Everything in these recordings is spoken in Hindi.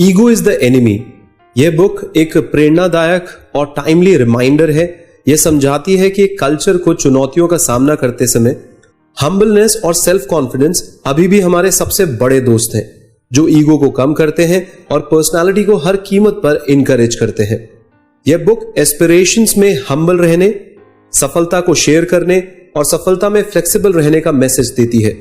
Ego is the enemy. यह बुक एक प्रेरणादायक और टाइमली रिमाइंडर है। यह समझाती है कि कल्चर को चुनौतियों का सामना करते समय हम्बलनेस और सेल्फ कॉन्फिडेंस अभी भी हमारे सबसे बड़े दोस्त हैं, जो ईगो को कम करते हैं और पर्सनालिटी को हर कीमत पर इनकरेज करते हैं। यह बुक एस्पिरेशंस में हम्बल रहने, सफलता को शेयर करने और सफलता में फ्लेक्सिबल रहने का मैसेज देती है।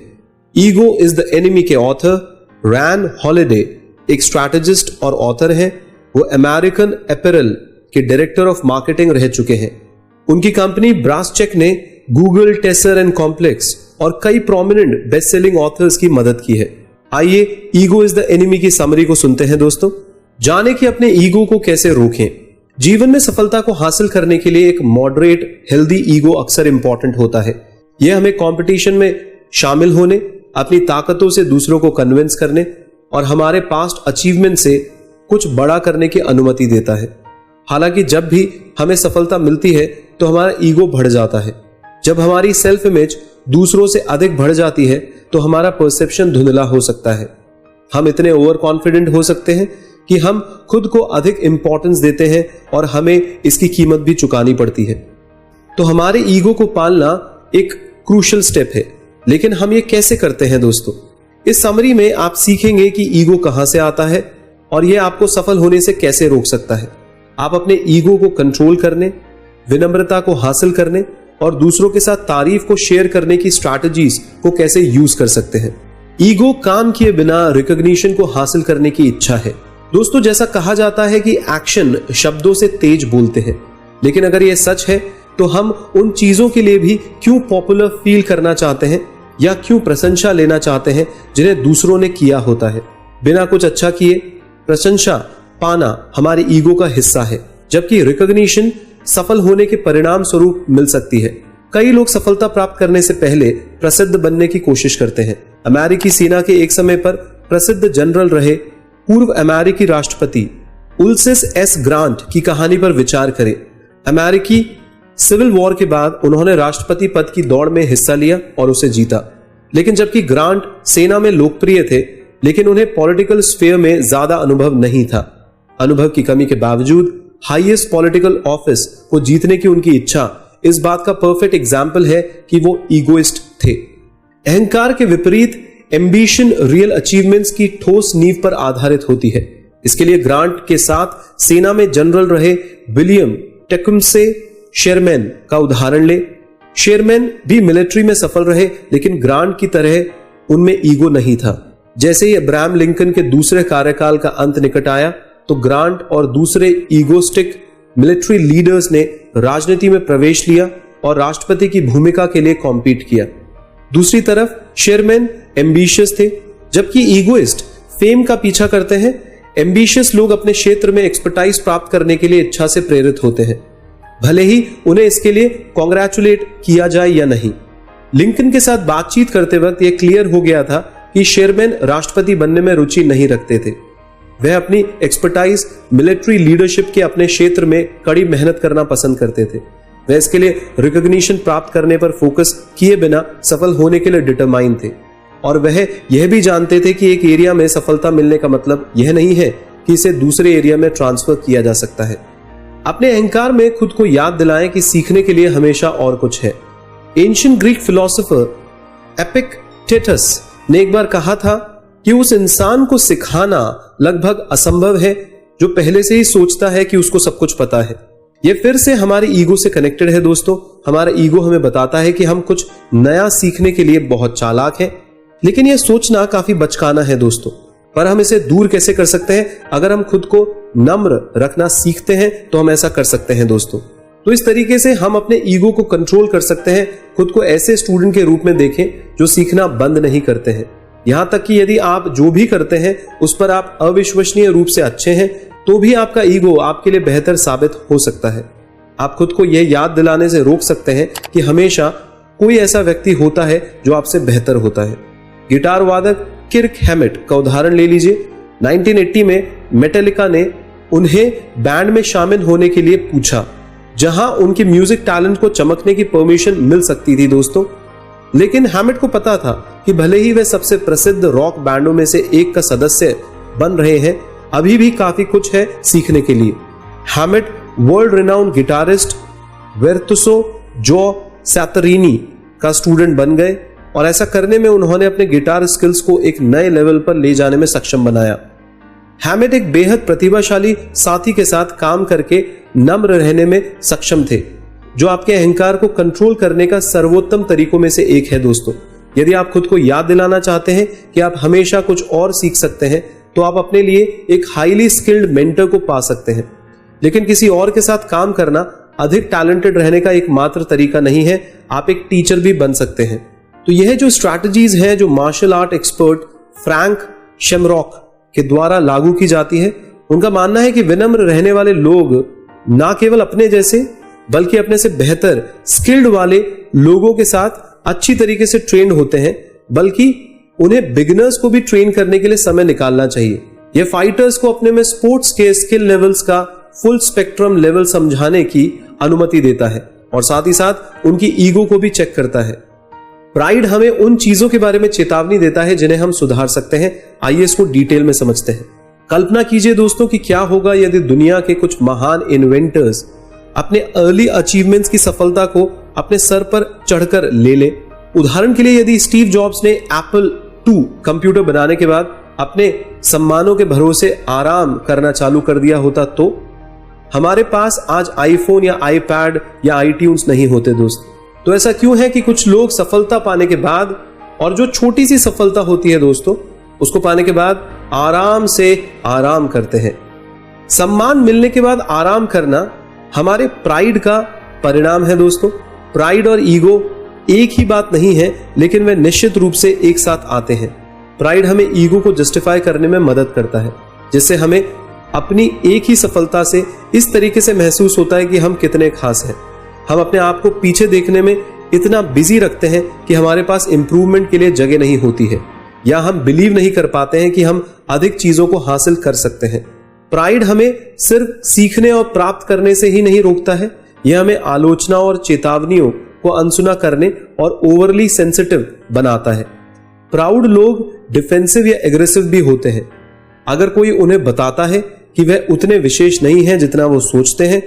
ईगो इज द एनिमी के ऑथर रैन हॉलिडे एक स्ट्रैटेजिस्ट और ऑथर हैं। वो अमेरिकन अपैरल के डायरेक्टर ऑफ मार्केटिंग रह चुके हैं। उनकी कंपनी ब्रासचेक ने गूगल, टेसर एंड कॉम्प्लेक्स और कई प्रोमिनेंट बेस्ट सेलिंग ऑथर्स की मदद की है। आइए ईगो इज द एनिमी की समरी को सुनते हैं दोस्तों। जाने कि अपने ईगो को कैसे रोकें। जीवन में सफलता को हासिल करने के लिए एक मॉडरेट हेल्दी ईगो अक्सर इंपॉर्टेंट होता है। यह हमें कंपटीशन में शामिल होने, अपनी ताकतों से दूसरों को कन्विंस करने और हमारे पास्ट अचीवमेंट से कुछ बड़ा करने की अनुमति देता है। हालांकि जब भी हमें सफलता मिलती है तो हमारा ईगो बढ़ जाता है। जब हमारी सेल्फ इमेज दूसरों से अधिक बढ़ जाती है तो हमारा परसेप्शन धुंधला हो सकता है। हम इतने ओवर कॉन्फिडेंट हो सकते हैं कि हम खुद को अधिक इंपॉर्टेंस देते हैं और हमें इसकी कीमत भी चुकानी पड़ती है। तो हमारे ईगो को पालना एक क्रूशियल स्टेप है, लेकिन हम ये कैसे करते हैं दोस्तों? इस समरी में आप सीखेंगे कि ईगो कहां से आता है और यह आपको सफल होने से कैसे रोक सकता है। आप अपने ईगो को कंट्रोल करने, विनम्रता को हासिल करने और दूसरों के साथ तारीफ को शेयर करने की स्ट्रैटेजीज को कैसे यूज कर सकते हैं। ईगो काम किए बिना रिकॉग्निशन को हासिल करने की इच्छा है। दोस्तों, जैसा कहा जाता है कि एक्शन शब्दों से तेज बोलते हैं, लेकिन अगर यह सच है तो हम उन चीजों के लिए भी क्यों पॉपुलर फील करना चाहते हैं या क्यों प्रशंसा लेना चाहते हैं जिन्हें दूसरों ने किया होता है। बिना कुछ अच्छा किए प्रशंसा पाना हमारे ईगो का हिस्सा है, जबकि रिकॉग्निशन सफल होने के परिणाम स्वरूप मिल सकती है। कई लोग सफलता प्राप्त करने से पहले प्रसिद्ध बनने की कोशिश करते हैं। अमेरिकी सेना के एक समय पर प्रसिद्ध जनरल रहे पूर्व अमेरिकी राष्ट्रपति उल्सिस एस ग्रांट की कहानी पर विचार करें। अमेरिकी सिविल वॉर के बाद उन्होंने राष्ट्रपति पद की दौड़ में हिस्सा लिया और उसे जीता। लेकिन जबकि ग्रांट सेना में लोकप्रिय थे, लेकिन उन्हें पॉलिटिकल स्फीयर में ज्यादा अनुभव नहीं था। अनुभव की कमी के बावजूद हाईएस्ट पॉलिटिकल ऑफिस को जीतने की उनकी इच्छा इस बात का परफेक्ट एग्जाम्पल है कि वो ईगोइस्ट थे। अहंकार के विपरीत एम्बिशन रियल अचीवमेंट्स की ठोस नींव पर आधारित होती है। इसके लिए ग्रांट के साथ सेना में जनरल रहे विलियम टेकुमसे शेरमैन का उदाहरण ले। शेरमैन भी मिलिट्री में सफल रहे, लेकिन ग्रांट की तरह उनमें ईगो नहीं था। जैसे ही अब्राहम लिंकन के दूसरे कार्यकाल का अंत निकट आया तो ग्रांट और दूसरे ईगोस्टिक मिलिट्री लीडर्स ने राजनीति में प्रवेश लिया और राष्ट्रपति की भूमिका के लिए कॉम्पीट किया। दूसरी तरफ शेरमैन एम्बिशियस थे, जबकि ईगोइस्ट फेम का पीछा करते हैं। एम्बिशियस लोग अपने क्षेत्र में एक्सपर्टाइज प्राप्त करने के लिए इच्छा से प्रेरित होते हैं, भले ही उन्हें इसके लिए कॉन्ग्रेचुलेट किया जाए या नहीं। लिंकन के साथ बातचीत करते वक्त यह क्लियर हो गया था कि शेरमैन राष्ट्रपति बनने में रुचि नहीं रखते थे। वह अपनी एक्सपर्टाइज मिलिट्री लीडरशिप के अपने क्षेत्र में कड़ी मेहनत करना पसंद करते थे। वह इसके लिए रिकॉग्निशन प्राप्त करने पर फोकस किए बिना सफल होने के लिए डिटरमाइन थे, और वह यह भी जानते थे कि एक एरिया में सफलता मिलने का मतलब यह नहीं है कि इसे दूसरे एरिया में ट्रांसफर किया जा सकता है। अपने अहंकार में खुद को याद दिलाएं कि सीखने के लिए हमेशा और कुछ है। एंशिएंट ग्रीक फिलोसोफर एपिक्टेटस ने एक बार कहा था कि उस इंसान को सिखाना लगभग असंभव है जो पहले से ही सोचता है कि उसको सब कुछ पता है। यह फिर से हमारे ईगो से कनेक्टेड है दोस्तों। हमारा ईगो हमें बताता है कि हम कुछ नया सीखने के लिए बहुत चालाक हैं, लेकिन यह सोचना काफी बचकाना है दोस्तों। पर हम इसे दूर कैसे कर सकते हैं? अगर हम खुद को नम्र रखना सीखते हैं तो हम ऐसा कर सकते हैं दोस्तों। तो इस तरीके से हम अपने ईगो को कंट्रोल कर सकते हैं। खुद को ऐसे स्टूडेंट के रूप में देखें जो सीखना बंद नहीं करते हैं। यहां तक कि यदि आप जो भी करते हैं उस पर आप अविश्वसनीय रूप से अच्छे हैं तो भी आपका ईगो आपके लिए बेहतर साबित हो सकता है। आप खुद को यह याद दिलाने से रोक सकते हैं कि हमेशा कोई ऐसा व्यक्ति होता है जो आपसे बेहतर होता है। गिटार वादक किर्क हैमिट का उदाहरण ले लीजिए। 1980 में मेटालिका ने उन्हें बैंड में शामिल होने के लिए पूछा, जहां उनके म्यूजिक टैलेंट को चमकने की परमिशन मिल सकती थी दोस्तों। लेकिन हैमिट को पता था कि भले ही वे सबसे प्रसिद्ध रॉक बैंडों में से एक का सदस्य बन रहे हैं, अभी भी काफी कुछ है सीखने के लिए। हैमिट वर्ल्ड रिनाउंड गिटारिस्ट वेर्तुसो जो सैतरीनी का स्टूडेंट बन गए और ऐसा करने में उन्होंने अपने गिटार स्किल्स को एक नए लेवल पर ले जाने में सक्षम बनाया। हैमिट एक बेहद प्रतिभाशाली साथी के साथ काम करके नम्र रहने में सक्षम थे, जो आपके अहंकार को कंट्रोल करने का सर्वोत्तम तरीकों में से एक है दोस्तों। यदि आप खुद को याद दिलाना चाहते हैं कि आप हमेशा कुछ और सीख सकते हैं, तो आप अपने लिए एक हाईली स्किल्ड मेंटर को पा सकते हैं। लेकिन किसी और के साथ काम करना अधिक टैलेंटेड रहने का एकमात्र तरीका नहीं है, आप एक टीचर भी बन सकते हैं। तो यह जो स्ट्रैटेजीज हैं जो martial art expert Frank Shamrock के द्वारा लागू की जाती है, उनका मानना है कि विनम्र रहने वाले लोग ना केवल अपने जैसे बल्कि अपने से बेहतर स्किल्ड वाले लोगों के साथ अच्छी तरीके से ट्रेंड होते हैं, बल्कि उन्हें बिगिनर्स को भी ट्रेन करने के लिए समय निकालना चाहिए। यह फाइटर्स को अपने में स्पोर्ट्स के स्किल लेवल्स का फुल स्पेक्ट्रम लेवल समझाने की अनुमति देता है और साथ ही साथ उनकी ईगो को भी चेक करता है। प्राइड हमें उन चीजों के बारे में चेतावनी देता है जिन्हें हम सुधार सकते हैं। आइए इसको डिटेल में समझते हैं। कल्पना कीजिए दोस्तों कि क्या होगा यदि दुनिया के कुछ महान इन्वेंटर्स अपने अर्ली अचीवमेंट्स की सफलता को अपने सर पर चढ़कर ले ले। उदाहरण के लिए यदि स्टीव जॉब्स ने एप्पल II कंप्यूटर बनाने के बाद अपने सम्मानों के भरोसे आराम करना चालू कर दिया होता, तो हमारे पास आज आईफोन या आईपैड या आईट्यून्स नहीं होते दोस्त। तो ऐसा क्यों है कि कुछ लोग सफलता पाने के बाद, और जो छोटी सी सफलता होती है दोस्तों, उसको पाने के बाद आराम से आराम करते हैं। सम्मान मिलने के बाद आराम करना हमारे प्राइड का परिणाम है दोस्तों। प्राइड और ईगो एक ही बात नहीं है, लेकिन वे निश्चित रूप से एक साथ आते हैं। प्राइड हमें ईगो को जस्टिफाई करने में मदद करता है, जिससे हमें अपनी एक ही सफलता से इस तरीके से महसूस होता है कि हम कितने खास हैं। हम अपने आप को पीछे देखने में इतना बिजी रखते हैं कि हमारे पास इंप्रूवमेंट के लिए जगह नहीं होती है, या हम बिलीव नहीं कर पाते हैं कि हम अधिक चीजों को हासिल कर सकते हैं। प्राइड हमें सिर्फ सीखने और प्राप्त करने से ही नहीं रोकता है, यह हमें आलोचना और चेतावनियों को अनसुना करने और ओवरली सेंसिटिव बनाता है। प्राउड लोग डिफेंसिव या एग्रेसिव भी होते हैं। अगर कोई उन्हें बताता है कि वह उतने विशेष नहीं हैं जितना वो सोचते हैं,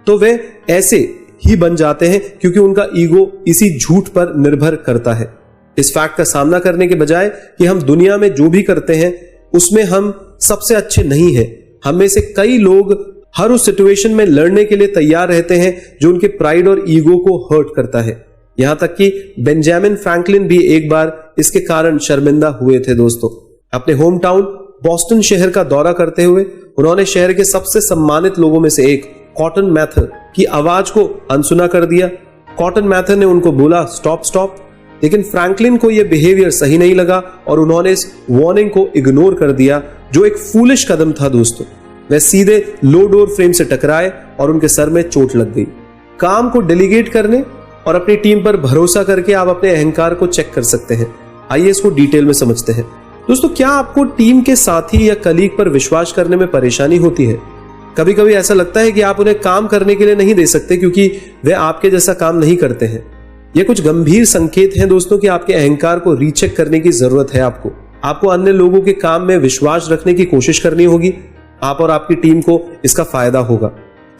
तो वे ऐसे ही बन जाते हैं क्योंकि उनका ईगो इसी झूठ पर निर्भर करता है। इस फैक्ट का सामना करने के बजाय कि हम दुनिया में जो भी करते हैं उसमें हम सबसे अच्छे नहीं हैं, हम में से कई लोग हर उस सिचुएशन में लड़ने के लिए तैयार रहते हैं जो उनके प्राइड और ईगो को हर्ट करता है। यहां तक कि बेंजामिन फ्रैंकलिन भी एक बार इसके कारण शर्मिंदा हुए थे दोस्तों। अपने होम टाउन बॉस्टन शहर का दौरा करते हुए उन्होंने शहर के सबसे सम्मानित लोगों में से एक कॉटन मैथर की आवाज को अनसुना कर दिया। कॉटन मैथर ने उनको बोला स्टॉप स्टॉप, लेकिन फ्रैंकलिन को यह बिहेवियर सही नहीं लगा और उन्होंने इस वार्निंग को इग्नोर कर दिया, जो एक फूलिश कदम था दोस्तों। वह सीधे लो डोर फ्रेम से टकराए और उनके सर में चोट लग गई। काम को डेलीगेट करने और अपनी टीम पर भरोसा करके आप अपने अहंकार को चेक कर सकते हैं। आइए इसको डिटेल में समझते हैं। दोस्तों, क्या आपको टीम के साथी या कलीग पर विश्वास करने में परेशानी होती है? कभी कभी ऐसा लगता है कि आप उन्हें काम करने के लिए नहीं दे सकते क्योंकि वे आपके जैसा काम नहीं करते हैं। ये कुछ गंभीर संकेत हैं दोस्तों कि आपके अहंकार को रीचेक करने की जरूरत है। आपको अन्य लोगों के काम में विश्वास रखने की कोशिश करनी होगी। आप और आपकी टीम को इसका फायदा होगा।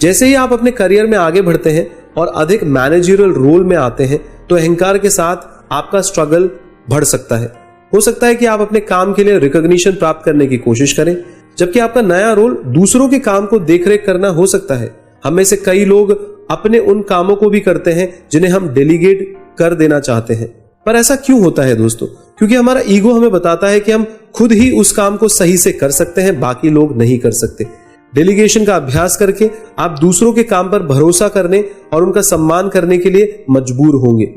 जैसे ही आप अपने करियर में आगे बढ़ते हैं और अधिक मैनेजरियल रोल में आते हैं, तो अहंकार के साथ आपका स्ट्रगल बढ़ सकता है। हो सकता है कि आप अपने काम के लिए रिकॉग्निशन प्राप्त करने की कोशिश करें, जबकि आपका नया रोल दूसरों के काम को देखरेख करना हो सकता है। हम में से कई लोग अपने उन कामों को भी करते हैं जिन्हें हम डेलीगेट कर देना चाहते हैं। पर ऐसा क्यों होता है दोस्तों? क्योंकि हमारा ईगो हमें बताता है कि हम खुद ही उस काम को सही से कर सकते हैं, बाकी लोग नहीं कर सकते। डेलीगेशन का अभ्यास करके आप दूसरों के काम पर भरोसा करने और उनका सम्मान करने के लिए मजबूर होंगे।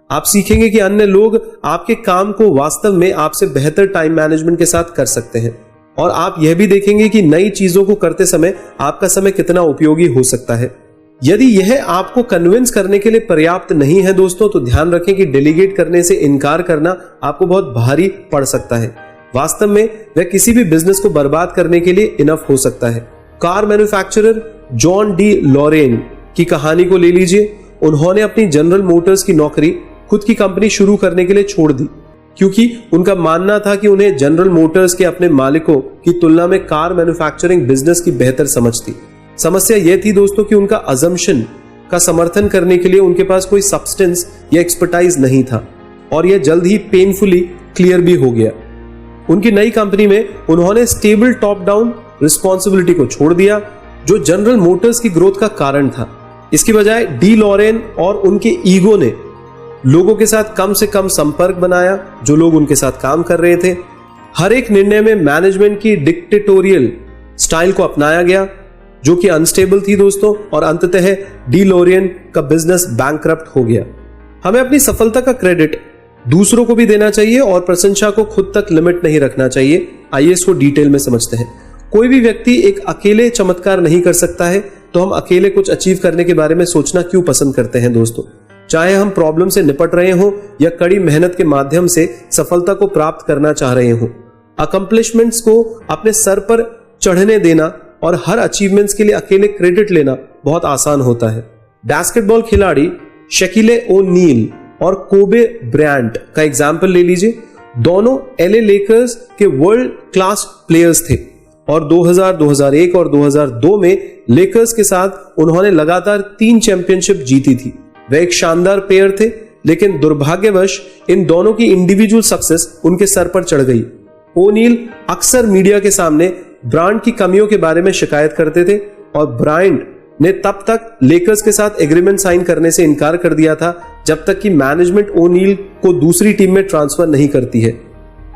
आप सीखेंगे कि अन्य लोग आपके काम को वास्तव में आपसे बेहतर टाइम मैनेजमेंट के साथ कर सकते हैं, और आप यह भी देखेंगे कि नई चीजों को करते समय आपका समय कितना उपयोगी हो सकता है। यदि यह आपको कन्विंस करने के लिए पर्याप्त नहीं है दोस्तों, तो ध्यान रखें कि डेलीगेट करने से इनकार करना आपको बहुत भारी पड़ सकता है। वास्तव में वह किसी भी बिजनेस को बर्बाद करने के लिए इनफ हो सकता है। Car manufacturer John DeLorean की कहानी को ले लीजिए। उन्होंने अपनी जनरल मोटर्स की नौकरी खुद की कंपनी शुरू करने के लिए छोड़ दी क्योंकि उनका मानना था कि उन्हें जनरल मोटर्स के अपने मालिकों की तुलना में कार मैन्युफैक्चरिंग बिजनेस की बेहतर समझ थी। समस्या यह थी दोस्तों कि उनका अजम्पशन का समर्थन करने के लिए उनके पास कोई सब्सटेंस या एक्सपर्टाइज नहीं था, और यह जल्द ही पेनफुली क्लियर भी हो गया। उनकी नई कंपनी में उन्होंने स्टेबल टॉप डाउन रिस्पॉन्सिबिलिटी को छोड़ दिया, जो जनरल मोटर्स की ग्रोथ का कारण था। इसकी बजाय डी लॉरेन और उनके ईगो ने लोगों के साथ कम से कम संपर्क बनाया जो लोग उनके साथ काम कर रहे थे। हर एक निर्णय में मैनेजमेंट की डिक्टेटोरियल स्टाइल को अपनाया गया, जो कि अनस्टेबल थी दोस्तों, और अंततः डी लॉरेन का बिजनेस बैंकक्रप्ट हो गया। हमें अपनी सफलता का क्रेडिट दूसरों को भी देना चाहिए और प्रशंसा को खुद तक लिमिट नहीं रखना चाहिए। आइए इसको डिटेल में समझते हैं। कोई भी व्यक्ति एक अकेले चमत्कार नहीं कर सकता है, तो हम अकेले कुछ अचीव करने के बारे में सोचना क्यों पसंद करते हैं दोस्तों? चाहे हम प्रॉब्लम से निपट रहे हों या कड़ी मेहनत के माध्यम से सफलता को प्राप्त करना चाह रहे हों, अकम्प्लिशमेंट्स को अपने सर पर चढ़ने देना और हर अचीवमेंट्स के लिए अकेले क्रेडिट लेना बहुत आसान होता है। बास्केटबॉल खिलाड़ी शकीले ओनील और कोबे ब्रायंट का एग्जाम्पल ले लीजिए। दोनों एलए लेकर्स के वर्ल्ड क्लास प्लेयर्स थे और 2000, 2001 और 2002 में लेकर्स के साथ उन्होंने लगातार 3 चैंपियनशिप जीती थी। वे एक शानदार पेयर थे, लेकिन दुर्भाग्यवश इन दोनों की इंडिविजुअल सक्सेस उनके सर पर चढ़ गई। ओनील अक्सर मीडिया के सामने ब्रांड की कमियों के बारे में शिकायत करते थे और ब्रायंट ने तब तक लेकर्स के साथ एग्रीमेंट साइन करने से इनकार कर दिया था जब तक कि मैनेजमेंट ओनील को दूसरी टीम में ट्रांसफर नहीं करती है।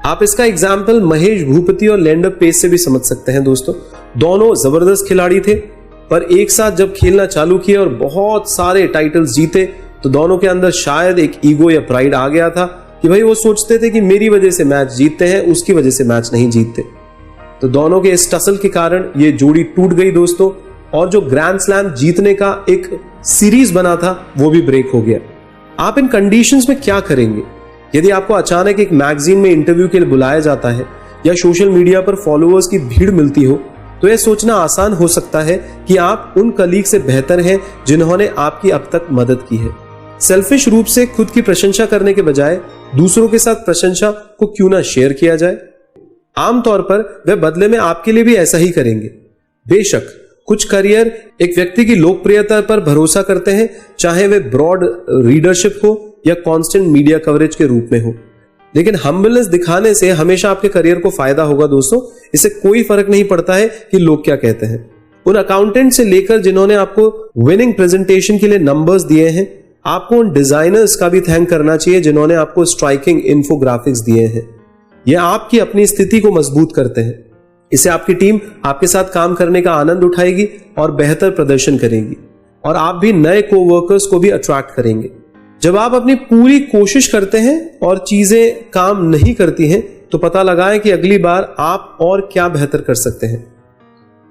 आप इसका एग्जाम्पल महेश भूपति और लैंडर पेस से भी समझ सकते हैं दोस्तों। दोनों जबरदस्त खिलाड़ी थे, पर एक साथ जब खेलना चालू किए और बहुत सारे टाइटल्स जीते तो दोनों के अंदर शायद एक ईगो या प्राइड आ गया था कि भाई वो सोचते थे कि मेरी वजह से मैच जीतते हैं, उसकी वजह से मैच नहीं जीतते। तो दोनों के इस टसल के कारण ये जोड़ी टूट गई दोस्तों, और जो ग्रैंड स्लैम जीतने का एक सीरीज बना था वो भी ब्रेक हो गया। आप इन कंडीशंस में क्या करेंगे? यदि आपको अचानक एक मैगजीन में इंटरव्यू के लिए बुलाया जाता है या सोशल मीडिया पर फॉलोअर्स की भीड़ मिलती हो, तो यह सोचना आसान हो सकता है कि आप उन कलीग से बेहतर हैं जिन्होंने आपकी अब तक मदद की है। सेल्फिश रूप से खुद की प्रशंसा करने के बजाय दूसरों के साथ प्रशंसा को क्यों ना शेयर किया जाए? आमतौर पर वे बदले में आपके लिए भी ऐसा ही करेंगे। बेशक कुछ करियर एक व्यक्ति की लोकप्रियता पर भरोसा करते हैं, चाहे वे ब्रॉड रीडरशिप हो या कांस्टेंट मीडिया कवरेज के रूप में हो, लेकिन हम्बलनेस दिखाने से हमेशा आपके करियर को फायदा होगा दोस्तों। इससे कोई फर्क नहीं पड़ता है कि लोग क्या कहते हैं। उन अकाउंटेंट से लेकर जिन्होंने आपको विनिंग प्रेजेंटेशन के लिए नंबर्स दिए हैं, आपको उन डिजाइनर्स का भी थैंक करना चाहिए जिन्होंने आपको स्ट्राइकिंग इन्फोग्राफिक्स दिए हैं। यह आपकी अपनी स्थिति को मजबूत करते हैं। इससे आपकी टीम आपके साथ काम करने का आनंद उठाएगी और बेहतर प्रदर्शन करेगी, और आप भी नए कोवर्कर्स को भी अट्रैक्ट करेंगे। जब आप अपनी पूरी कोशिश करते हैं और चीजें काम नहीं करती हैं, तो पता लगाएं कि अगली बार आप और क्या बेहतर कर सकते हैं।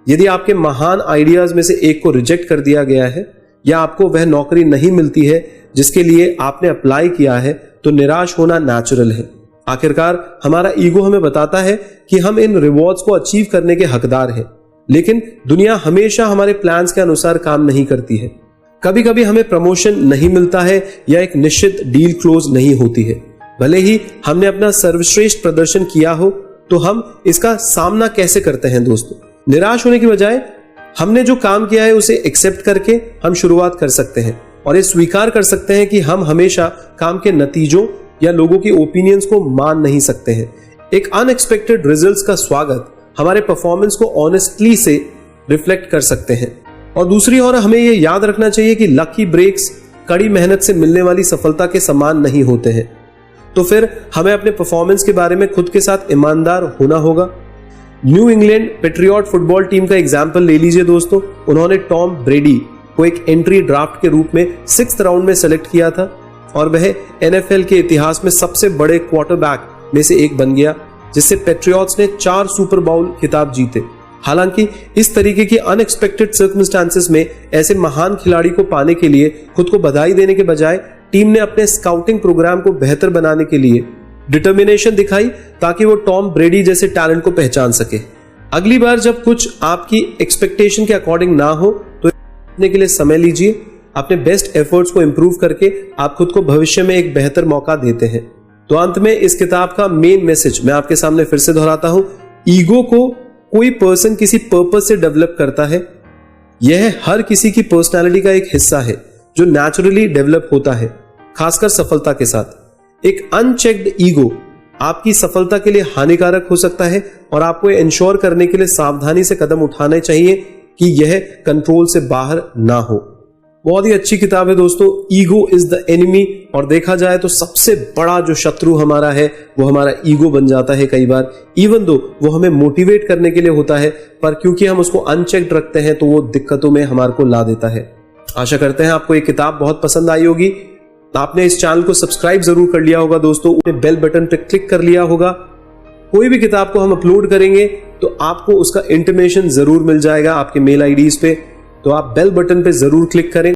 यदि आपके महान आइडियाज में से एक को रिजेक्ट कर दिया गया है या आपको वह नौकरी नहीं मिलती है जिसके लिए आपने अप्लाई किया है, तो निराश होना नेचुरल है। आखिरकार हमारा ईगो हमें बताता है कि हम इन रिवॉर्ड्स को अचीव करने के हकदार हैं, लेकिन दुनिया हमेशा हमारे प्लान्स के अनुसार काम नहीं करती है। कभी कभी हमें प्रमोशन नहीं मिलता है या एक निश्चित डील क्लोज नहीं होती है। भले ही हमने अपना सर्वश्रेष्ठ प्रदर्शन किया हो, तो हम इसका सामना कैसे करते हैं दोस्तों? निराश होने की बजाय हमने जो काम किया है उसे एक्सेप्ट करके हम शुरुआत कर सकते हैं और ये स्वीकार कर सकते हैं कि हम हमेशा काम के नतीजों या लोगों की ओपिनियंस को मान नहीं सकते हैं। एक अनएक्सपेक्टेड रिजल्ट्स का स्वागत हमारे परफॉर्मेंस को ऑनेस्टली से रिफ्लेक्ट कर सकते हैं। और दूसरी ओर हमें यह याद रखना चाहिए कि लकी ब्रेक्स कड़ी मेहनत से मिलने वाली सफलता के समान नहीं होते हैं। तो फिर हमें अपने परफॉर्मेंस के बारे में खुद के साथ ईमानदार होना होगा। New England patriot football team का एग्जाम्पल ले लीजिए दोस्तों। उन्होंने टॉम ब्रेडी को एक एंट्री ड्राफ्ट के रूप में 6th राउंड में सेलेक्ट किया था और वह NFL के इतिहास में सबसे बड़े क्वार्टरबैक में से एक बन गया, जिससे पेट्रियट्स ने 4 सुपर बाउल खिताब जीते। हालांकि इस तरीके की अनएक्सपेक्टेड सर्कमस्टांसेस में ऐसे महान खिलाड़ी को पाने के लिए खुद को बधाई देने के बजाय टीम ने अपने स्काउटिंग प्रोग्राम को बेहतर बनाने के लिए डिटर्मिनेशन दिखाई ताकि वो टॉम ब्रेडी जैसे टैलेंट को पहचान सके। अगली बार जब कुछ आपकी एक्सपेक्टेशन के अकॉर्डिंग ना हो तो अपने के लिए समय लीजिए। अपने बेस्ट एफर्ट्स को इंप्रूव करके आप खुद को भविष्य में एक बेहतर मौका देते हैं। तो अंत में इस किताब का मेन मैसेज मैं आपके सामने फिर से दोहराता हूं। ईगो को कोई पर्सन किसी पर्पस से डेवलप करता है। यह हर किसी की पर्सनालिटी का एक हिस्सा है जो नेचुरली डेवलप होता है, खासकर सफलता के साथ। एक अनचेक्ड ईगो आपकी सफलता के लिए हानिकारक हो सकता है और आपको इंश्योर करने के लिए सावधानी से कदम उठाने चाहिए कि यह कंट्रोल से बाहर ना हो। बहुत ही अच्छी किताब है दोस्तों, ईगो इज द एनिमी। और देखा जाए तो सबसे बड़ा जो शत्रु हमारा है वो हमारा ईगो बन जाता है कई बार, इवन दो वो हमें मोटिवेट करने के लिए होता है, पर क्योंकि हम उसको अनचेक्ड रखते हैं तो वो दिक्कतों में हमारे को ला देता है। आशा करते हैं आपको ये किताब बहुत पसंद आई होगी। आपने इस चैनल को सब्सक्राइब जरूर कर लिया होगा दोस्तों, बेल बटन पे क्लिक कर लिया होगा। कोई भी किताब को हम अपलोड करेंगे तो आपको उसका इंटीमेशन जरूर मिल जाएगा आपके मेल आईडीज पे, तो आप बेल बटन पे जरूर क्लिक करें।